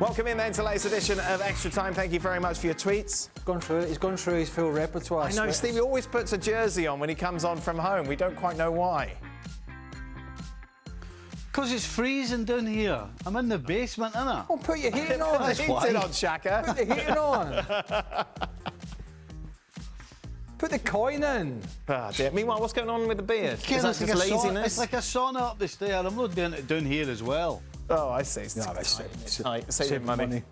Welcome in then to the latest edition of Extra Time. Thank you very much for your tweets. He's gone through his full repertoire. I know, Stevie always puts a jersey on when he comes on from home. We don't quite know why. Because it's freezing down here. I'm in the basement, innit? Oh, put your heating on. Put the heating on, Shaka. Put the heating on. Put the coin in. Oh, dear. Meanwhile, what's going on with the beard? Is that just laziness? It's like a sauna up the stair. I'm not doing it down here as well. Oh, I see. No, that's Save money.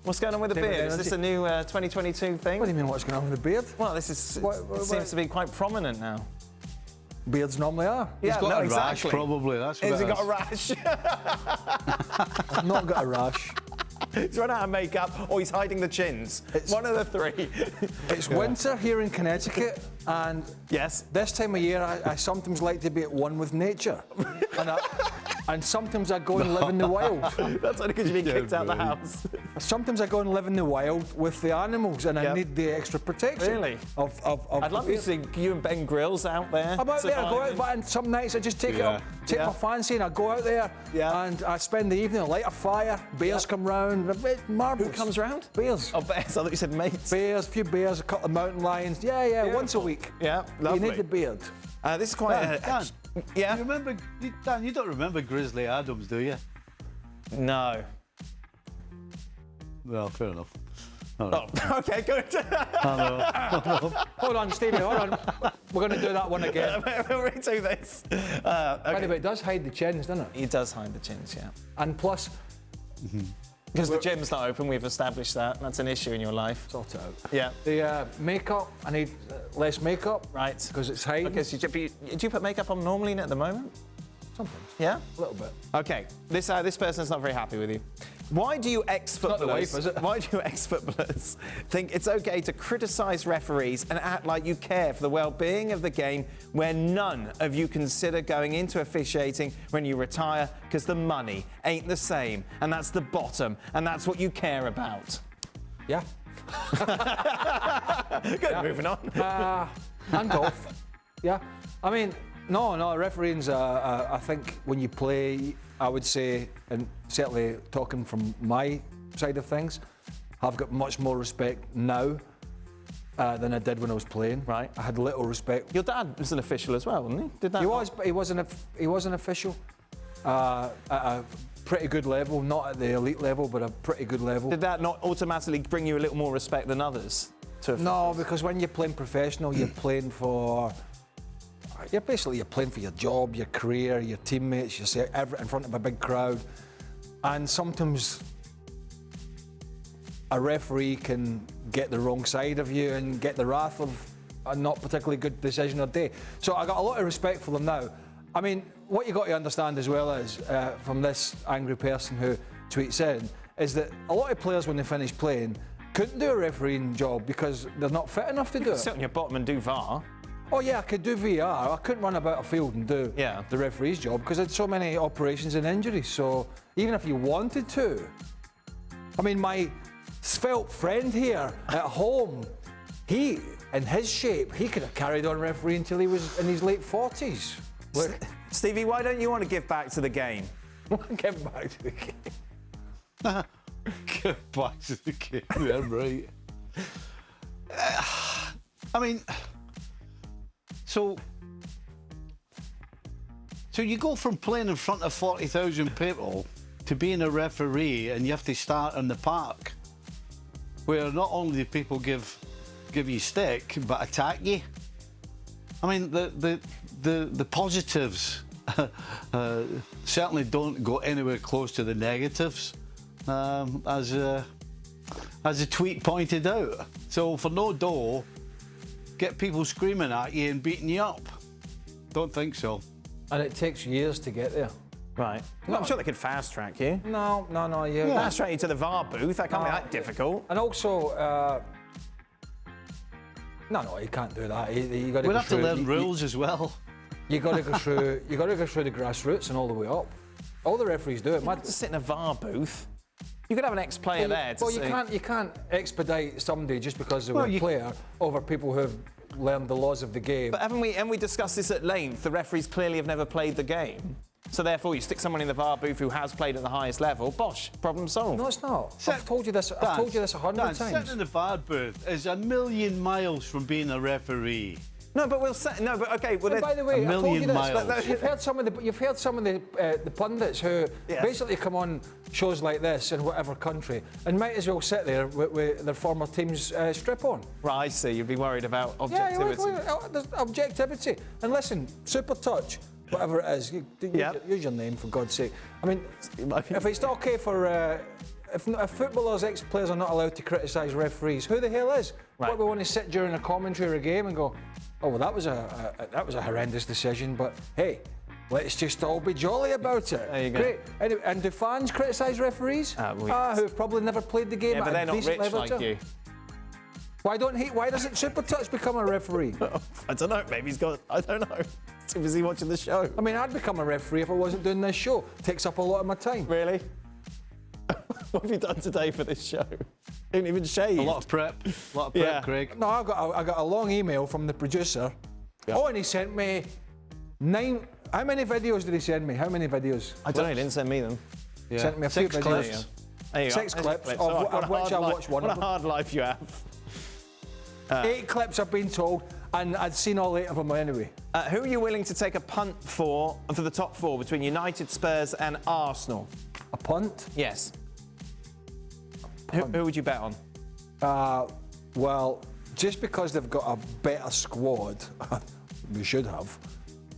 What's going on with the beard? Is this a new 2022 thing? What do you mean, what's going on with the beard? Well, this is it seems to be quite prominent now. Beards normally are. Yeah, He's got a rash, exactly. probably. That's what Has he it got a rash? I've not got a rash. He's run out of makeup, or he's hiding the chins. One of the three. It's winter here in Connecticut, and yes, this time of year I sometimes like to be at one with nature. And sometimes I go and live in the wild. That's only because you've been kicked out of the house. Sometimes I go and live in the wild with the animals, and I need the extra protection. Really? I'd love to see you and Ben Grills out there. I'm out there, I go out, and some nights I just take it up, take my fancy, and I go out there, and I spend the evening, I light a fire, bears come round, it's marvellous. Who comes round? Bears. Oh, bears, I thought you said mates. Bears, a few bears, a couple of mountain lions, once a week. Yeah, lovely. You need the beard. This is quite Dan, yeah? Dan, you don't remember Grizzly Adams, do you? No. Well, fair enough. Oh, okay, good. Hold on, Stevie, hold on. We're going to do that one again. We'll redo this. Anyway, it does hide the chins, doesn't it? He does hide the chins, yeah. And plus... Because the gym's not open, we've established that. That's an issue in your life. Sort it out. Yeah. The makeup, I need less makeup. Right. Because it's hiding. Okay, so do you put makeup on normally at the moment? Sometimes. Yeah? A little bit. Okay, this person's not very happy with you. Why do you ex-footballers... Not the wife, is it? Why do you ex-footballers think it's okay to criticise referees and act like you care for the well-being of the game where none of you consider going into officiating when you retire because the money ain't the same and that's the bottom and that's what you care about? Yeah. Good, moving on. And golf. Yeah. I mean, no, refereeing's, I think when you play, I would say, and certainly talking from my side of things, I've got much more respect now than I did when I was playing. Right. I had little respect. Your dad was an official as well, wasn't he? Did that? He was, but he was an official at a pretty good level, not at the elite level, but a pretty good level. Did that not automatically bring you a little more respect than others? No, because when you're playing professional, you're playing for... You're playing for your job, your career, your teammates, you're in front of a big crowd. And sometimes a referee can get the wrong side of you and get the wrath of a not particularly good decision or day. So I got a lot of respect for them now. I mean, what you got to understand as well is, from this angry person who tweets in, is that a lot of players when they finish playing couldn't do a refereeing job because they're not fit enough to do it. Sit on your bottom and do VAR. Oh yeah, I could do VR. I couldn't run about a field and do the referee's job because I had so many operations and injuries. So even if you wanted to, I mean, my svelte friend here at home, he, in his shape, he could have carried on refereeing until he was in his late 40s. Stevie, why don't you want to give back to the game? Give back to the game. Give back to the game, yeah, right. I mean... So you go from playing in front of 40,000 people to being a referee, and you have to start in the park, where not only do people give you stick but attack you. I mean, the positives certainly don't go anywhere close to the negatives, as the tweet pointed out. So for no dough, get people screaming at you and beating you up. Don't think so. And it takes years to get there. Right. Well, I'm sure they could fast track you. No. Yeah. Fast track you to the VAR booth. That can't be that difficult. And also, no, you can't do that. You got to. We'll have to learn rules as well. You got to go through. You got to go through the grassroots and all the way up. All the referees do it. You to sit in a VAR booth. You could have an ex-player there to see. You can't expedite somebody just because they were a player over people who have learned the laws of the game. But haven't we discussed this at length? The referees clearly have never played the game. So therefore, you stick someone in the VAR booth who has played at the highest level. Bosh, problem solved. No, it's not. I've told you this. I've told you this 100 times. Sitting in the VAR booth is a million miles from being a referee. No, but we'll say no. But okay. Well, And by the way, a I told you million this. miles. You've heard some of the pundits who basically come on shows like this in whatever country and might as well sit there with their former team's strip on. right, I see. You'd be worried about objectivity. There's objectivity. And listen, Super Touch, whatever it is, use your name for God's sake. I mean, if it's not okay for. If footballers, ex-players are not allowed to criticise referees, who the hell is? Right. What, we want to sit during a commentary of a game and go, oh well, that was a horrendous decision, but hey, let's just all be jolly about it. There you go. Great. Anyway, and do fans criticise referees? Who have probably never played the game Yeah, but at they're a not decent rich level. like you. Why doesn't Super Touch become a referee? I don't know. Maybe he's got. I don't know. Too busy watching the show. I mean, I'd become a referee if I wasn't doing this show. Takes up a lot of my time. Really? What have you done today for this show? Didn't even shave. A lot of prep, Craig. No, I got a long email from the producer. Yeah. Oh, and he sent me 9. How many videos did he send me? How many videos? I don't know. He didn't send me them. Yeah. Sent me a few 6 videos. clips. There you go. 6 clips, of Oh, which I watched one of them. What a hard life you have. 8 clips I've been told, and I'd seen all 8 of them anyway. Who are you willing to take a punt for the top 4 between United, Spurs and Arsenal? A punt? Yes. Who would you bet on? Well, just because they've got a better squad, we should have.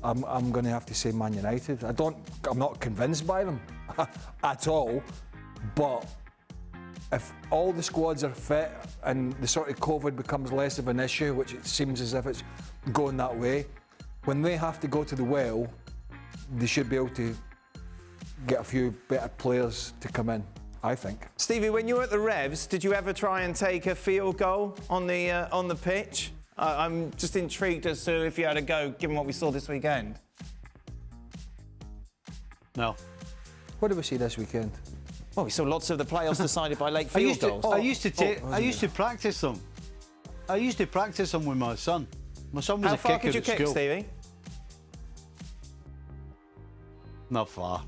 I'm going to have to say Man United. I'm not convinced by them at all. But if all the squads are fit and the sort of COVID becomes less of an issue, which it seems as if it's going that way, when they have to go to the well, they should be able to get a few better players to come in, I think. Stevie, when you were at the Revs, did you ever try and take a field goal on the pitch? I'm just intrigued as to if you had a go, given what we saw this weekend. No. What did we see this weekend? Well, we saw lots of the playoffs decided by late field goals. I used to practice them. I used to practice them with my son. My son was How a far kicker could you at kick, school. Stevie? Not far.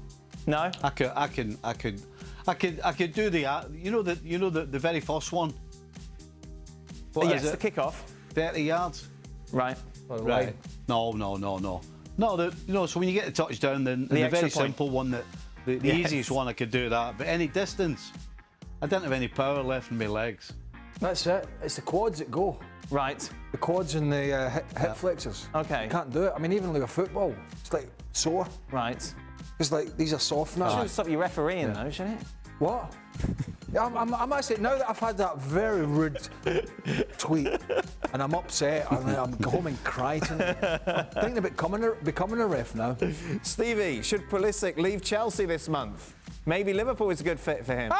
No. I could do the very first one. What yes, is the it? kickoff. 30 yards. Right. Right. No. No, so when you get the touchdown, then the extra very point. simple one, the Yes. easiest one, I could do that. But any distance, I didn't have any power left in my legs. That's it. It's the quads that go. Right. The quads and the hip flexors. Okay. You can't do it. I mean, even like a football, it's like sore. Right. It's like these are soft now. Should stop you refereeing though, shouldn't it? What? Yeah, I'm actually, now that I've had that very rude tweet and I'm upset and I'm go home and cry tonight, I'm thinking about becoming a ref now. Stevie, should Pulisic leave Chelsea this month? Maybe Liverpool is a good fit for him.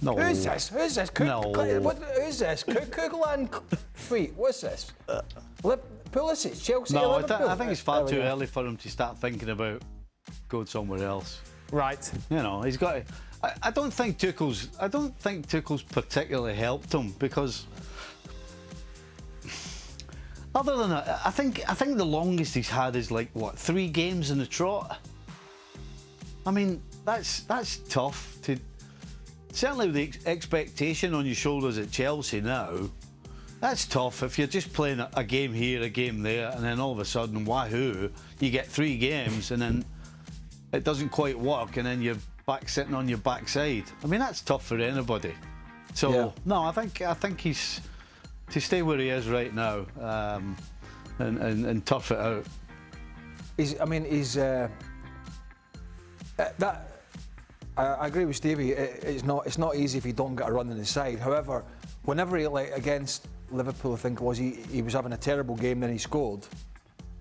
No. Who's this? Who's this? Who's this? Google and tweet. What's this? Pulisic, Chelsea, No, Liverpool. I think it's far too early for him to start thinking about going somewhere else. Right. You know, he's got to. I don't think Tuchel's particularly helped him because, other than that, I think the longest he's had is like 3 games in a trot. I mean, that's tough to. Certainly with the expectation on your shoulders at Chelsea now, that's tough if you're just playing a game here, a game there, and then all of a sudden, wahoo, you get 3 games and then it doesn't quite work, and then you're back sitting on your backside. I mean, that's tough for anybody. So Yeah. no, I think he's to stay where he is right now, and tough it out. I agree with Stevie. It's not easy if you don't get a run on the side. However, whenever he against Liverpool, I think it was, he was having a terrible game, then he scored.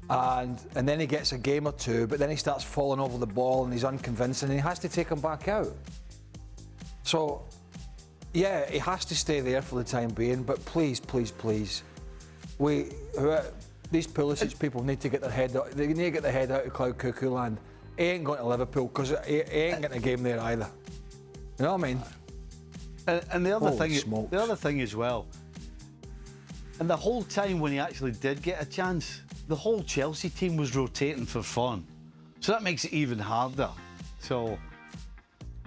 And then he gets a game or two, but then he starts falling over the ball and he's unconvincing and he has to take him back out. So, yeah, he has to stay there for the time being, but please, these Pulisic people need to get their head out. They need to get their head out of Cloud Cuckoo land. He ain't going to Liverpool because he ain't getting a game there either. You know what I mean? And the other Holy thing, smokes. the other thing as well, and the whole time when he actually did get a chance, the whole Chelsea team was rotating for fun. So that makes it even harder. So,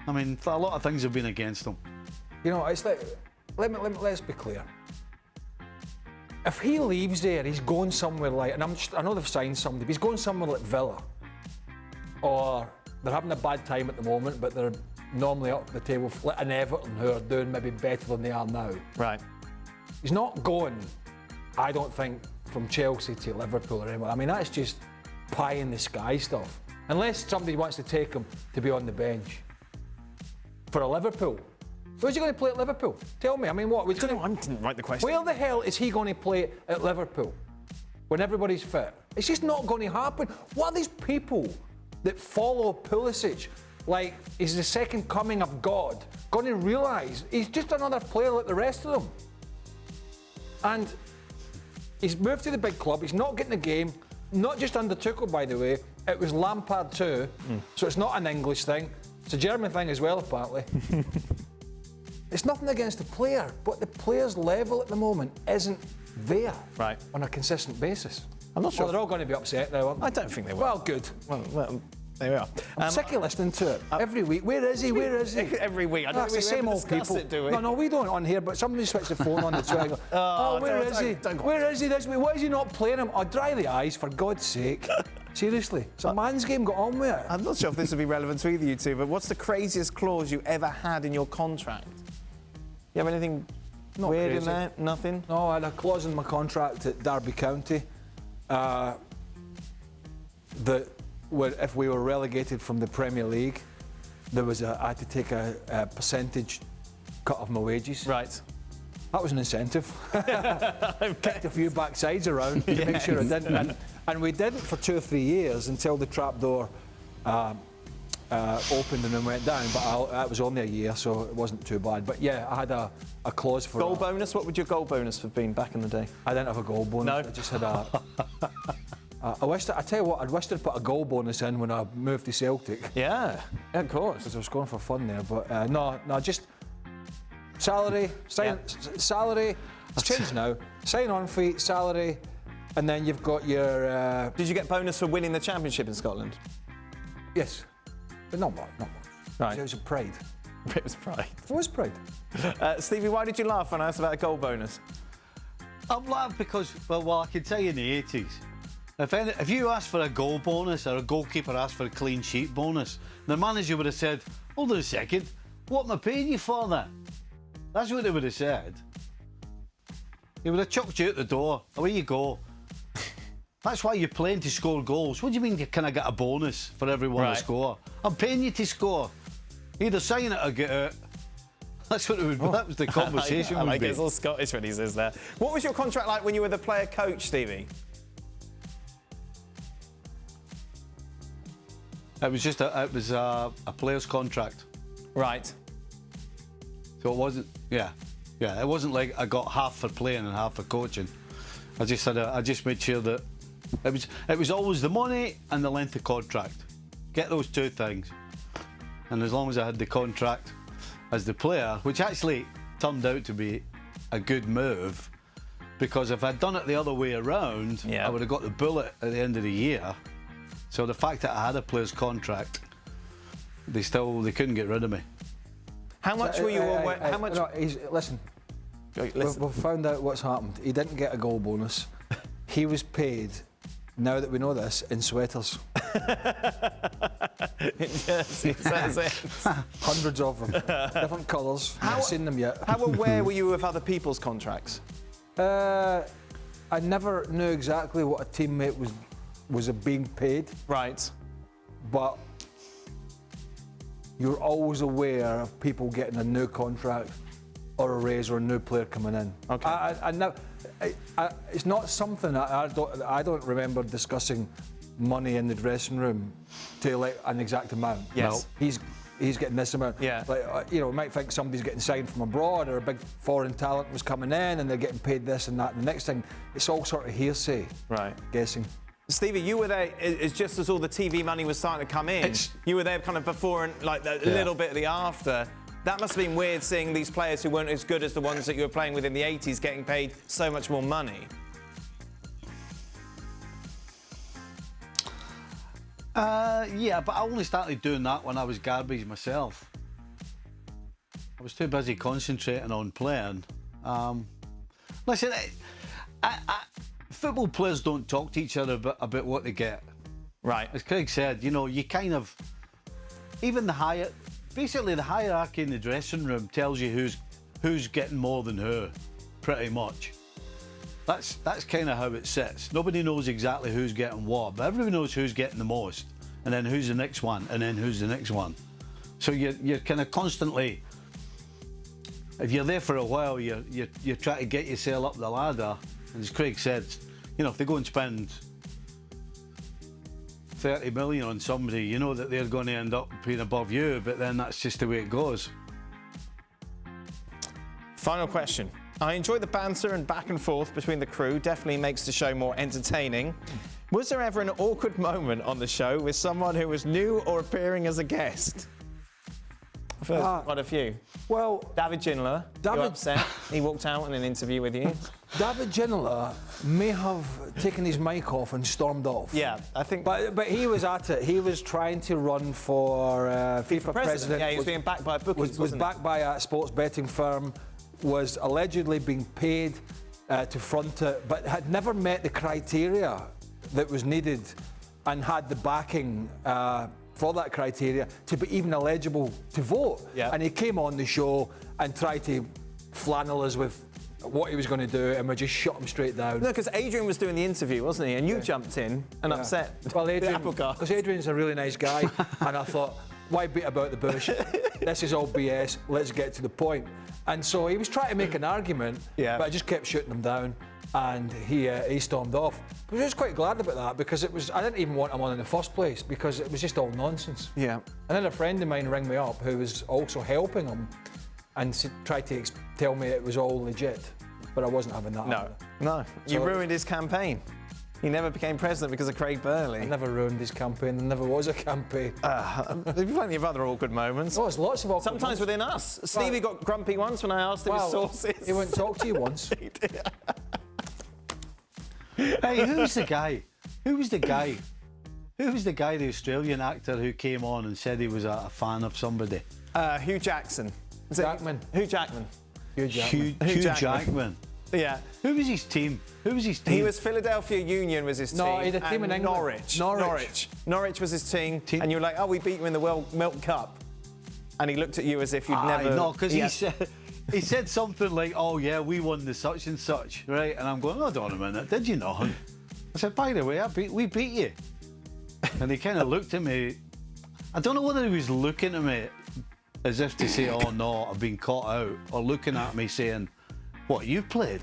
I mean, a lot of things have been against him. You know, it's like, let's be clear. If he leaves there, he's going somewhere like, and I know they've signed somebody, but he's going somewhere like Villa. Or they're having a bad time at the moment, but they're normally up the table, like an Everton who are doing maybe better than they are now. Right. He's not going, I don't think, from Chelsea to Liverpool or anywhere. I mean, that's just pie in the sky stuff. Unless somebody wants to take him to be on the bench. For a Liverpool. Where's he going to play at Liverpool? Tell me, I mean, what? I didn't write the question. Where the hell is he going to play at Liverpool when everybody's fit? It's just not going to happen. What are these people that follow Pulisic like he's the second coming of God going to realise he's just another player like the rest of them? And he's moved to the big club, he's not getting the game, not just under Tuchel, by the way, it was Lampard too, so it's not an English thing, it's a German thing as well, apparently. It's nothing against the player, but the player's level at the moment isn't there on a consistent basis. I'm not sure. Well, they're all going to be upset now, aren't they? I don't think they will. Well, good. Well, there we are. I'm sick of listening to it every week. Where is he? Where is he? Every week. I don't That's the same old people. It, do we? No, we don't on here, but somebody switched the phone on the try and go, where is he? Where is he this week? Why is he not playing him? Oh, dry the eyes, for God's sake. Seriously. It's a man's game, got on with it. I'm not sure if this would be relevant to either you two, but what's the craziest clause you ever had in your contract? You have anything weird in there? Nothing? No, I had a clause in my contract at Derby County that if we were relegated from the Premier League, I had to take a percentage cut of my wages. Right. That was an incentive. Kicked a few backsides around to make sure I didn't. And we didn't for 2 or 3 years until the trapdoor opened and then went down, but that was only a year, so it wasn't too bad. But yeah, I had a clause for goal bonus. What would your goal bonus have been back in the day? I didn't have a goal bonus. No, I just had a. I tell you what, I'd wished I'd put a goal bonus in when I moved to Celtic. Yeah, of course. Because I was going for fun there, but no, just salary, salary. It's changed now. Sign-on fee, salary, and then you've got your. Did you get bonus for winning the championship in Scotland? Yes. But not much. Right. It was a pride. It was pride. It was pride. Stevie, why did you laugh when I asked about a goal bonus? I've laughed because, well, I can tell you in the 80s, if you asked for a goal bonus or a goalkeeper asked for a clean sheet bonus, the manager would have said, hold on a second, what am I paying you for that? That's what they would have said. He would have chucked you out the door. Away you go. That's why you're playing to score goals. What do you mean you can get a bonus for everyone to score? I'm paying you to score. Either sign it or get out. That's what it would be. That was the conversation. I like it. It's all Scottish when he says that. What was your contract like when you were the player coach, Stevie? It was just a player's contract. Right. So it wasn't. Yeah. It wasn't like I got half for playing and half for coaching. I just made sure that it was always the money and the length of contract. Get those two things. And as long as I had the contract as the player, which actually turned out to be a good move, because if I'd done it the other way around, I would have got the bullet at the end of the year. So the fact that I had a player's contract, they couldn't get rid of me. How much were you away? How much? No, listen. We've found out what's happened. He didn't get a goal bonus. He was paid, now that we know this, in sweaters. Hundreds of them. Different colours. I haven't seen them yet. How aware were you of other people's contracts? I never knew exactly what a teammate was being paid. Right. But you're always aware of people getting a new contract or a raise or a new player coming in. Okay. It's not something I don't remember discussing money in the dressing room to like an exact amount. Yes. No, he's getting this amount. Yeah. Like, you might think somebody's getting signed from abroad or a big foreign talent was coming in and they're getting paid this and that. And the next thing, it's all sort of hearsay. Right. Guessing. Stevie, you were there just as all the TV money was starting to come in. You were there kind of before and like a little bit of the after. That must have been weird seeing these players who weren't as good as the ones that you were playing with in the 80s getting paid so much more money. Yeah, but I only started doing that when I was garbage myself. I was too busy concentrating on playing. Listen, football players don't talk to each other about what they get. Right. As Craig said, you know, you kind of, even the hierarchy in the dressing room tells you who's getting more than who, pretty much. That's kind of how it sits. Nobody knows exactly who's getting what, but everybody knows who's getting the most, and then who's the next one, and then who's the next one. So you're kind of constantly, if you're there for a while, you're trying to get yourself up the ladder. And as Craig said, you know, if they go and spend 30 million on somebody, you know that they're going to end up being above you, but then that's just the way it goes. Final question. I enjoy the banter and back and forth between the crew. Definitely makes the show more entertaining. Was there ever an awkward moment on the show with someone who was new or appearing as a guest? I've heard quite a few. Well, David Ginola, you upset? He walked out in an interview with you. David Ginola may have taken his mic off and stormed off. Yeah, I think. But he was at it. He was trying to run for FIFA president. Yeah, he was being backed by bookies, was backed by a sports betting firm. Was allegedly being paid to front it, but had never met the criteria that was needed and had the backing for that criteria to be even eligible to vote. Yeah. And he came on the show and tried to flannel us with what he was going to do, and we just shut him straight down. No, because Adrian was doing the interview, wasn't he? And you jumped in and upset. Well, Adrian, the because Adrian's a really nice guy, and I thought, why beat about the bush? This is all BS. Let's get to the point. And so he was trying to make an argument, but I just kept shooting him down, and he stormed off. But I was quite glad about that, because I didn't even want him on in the first place, because it was just all nonsense. Yeah. And then a friend of mine rang me up who was also helping him and tried to tell me it was all legit, but I wasn't having that. No. You ruined his campaign. He never became president because of Craig Burley. I never ruined his campaign. There never was a campaign. There's plenty of other awkward moments. Oh, there's lots of awkward Sometimes moments. within us. Stevie got grumpy once when I asked him his sources. He wouldn't talk to you once. He did. Hey, who's the guy? Who was the guy? Who was the guy, the Australian actor who came on and said he was a fan of somebody? Hugh Jackson. Jackman. Hugh Jackman. Hugh Jackman. Yeah. Who was his team? He was Philadelphia Union was his team. No, he had a team in England. Norwich was his team. And you were like, oh, we beat him in the World Milk Cup. And he looked at you as if you'd never... No, because he said something like, oh, yeah, we won the such and such, right? And I'm going, hold on a minute, did you not? I said, by the way, we beat you. And he kind of looked at me. I don't know whether he was looking at me as if to say, oh, no, I've been caught out, or looking at me saying, what, you played?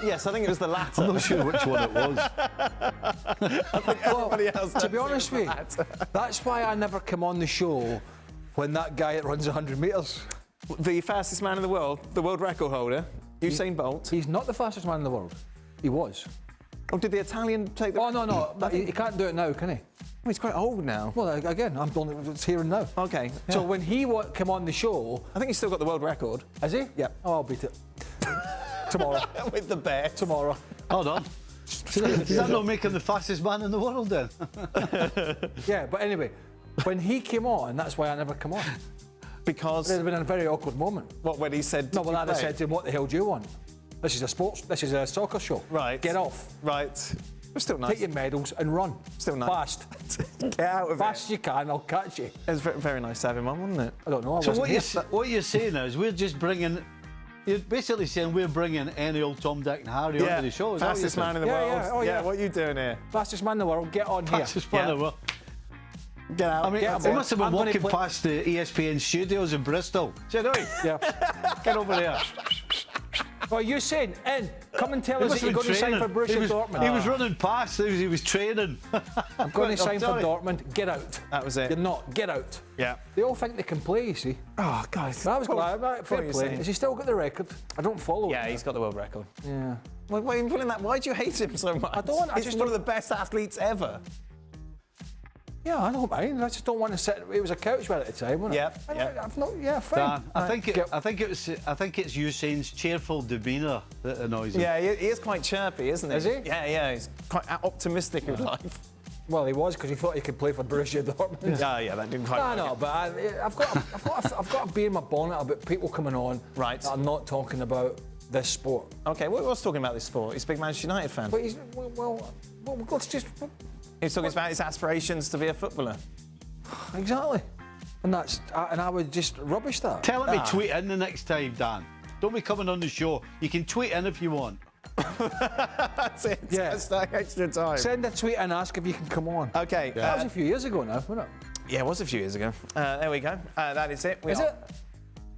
Yes, I think it was the latter. I'm not sure which one it was. I think everybody else to be honest with you, that's why I never come on the show when that guy that runs 100 metres. The fastest man in the world, the world record holder, Usain Bolt. He's not the fastest man in the world. He was. Oh, did the Italian take the... Oh, no. He can't do it now, can he? Oh, he's quite old now. Well, again, I'm only it's here and now. Okay. Yeah. So when he came on the show... I think he's still got the world record. Has he? Yeah. Oh, I'll beat it. Tomorrow. With the bear. Tomorrow. Hold on. Does that not make him the fastest man in the world then? Yeah, but anyway, when he came on, that's why I never come on. Because... It would have been a very awkward moment. What, when he said... No, well, I'd have said to him, what the hell do you want? This is a soccer show. Right. Get off. Right. It's still nice. Take your medals and run. Still nice. Fast. Get out of it. Fast as you can, I'll catch you. It was very nice to have him on, wasn't it? I don't know. So what you're saying is we're just bringing... You're basically saying we're bringing any old Tom, Dick and Harry onto the show. Is fastest man in the world. Yeah. Oh, yeah. What are you doing here? Fastest man in the world, get on here. Fastest man in the world. Get out. I mean, he must have been walking past the ESPN studios in Bristol. Said, oi, get over there. Well, you're saying, come and tell us that you're going to sign for Borussia Dortmund. He was running past, he was training. I'm going to sign for Dortmund, get out. That was it. You're not, get out. Yeah. They all think they can play, you see. Oh, guys. I was glad, fair play. Has he still got the record? I don't follow Yeah, he's got the world record. Yeah. Why do you hate him so much? I don't want... He's one of the best athletes ever. Yeah, I don't mind. I just don't want to sit. It was a couch bed at the time, wasn't it? I've not. Yeah, fine. Dan, I think it's Usain's cheerful demeanour that annoys him. Yeah, he is quite chirpy, isn't he? Is he? Yeah. He's quite optimistic with life. Well, he was because he thought he could play for Borussia Dortmund. Yeah, that didn't quite work. No, but I've got a beer in my bonnet about people coming on Right. that are not talking about this sport. Okay, what was talking about this sport? He's a big Manchester United fan. But let's just He's talking about his aspirations to be a footballer. exactly, and I would just rubbish that. Tell him to tweet in the next time, Dan. Don't be coming on the show. You can tweet in if you want. That's it. Yeah. That's that extra time. Send a tweet and ask if you can come on. Okay. That was a few years ago now, wasn't it? Yeah, it was a few years ago. There we go. That is it. Is it?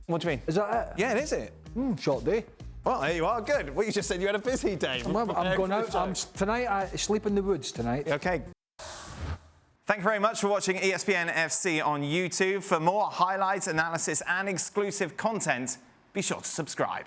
What do you mean? Is that it? Yeah, it is it. Short day. Well, there you are. Good. Well, you just said you had a busy day. I'm going out. Tonight I sleep in the woods tonight. Okay. Thank you very much for watching ESPN FC on YouTube. For more highlights, analysis and exclusive content, be sure to subscribe.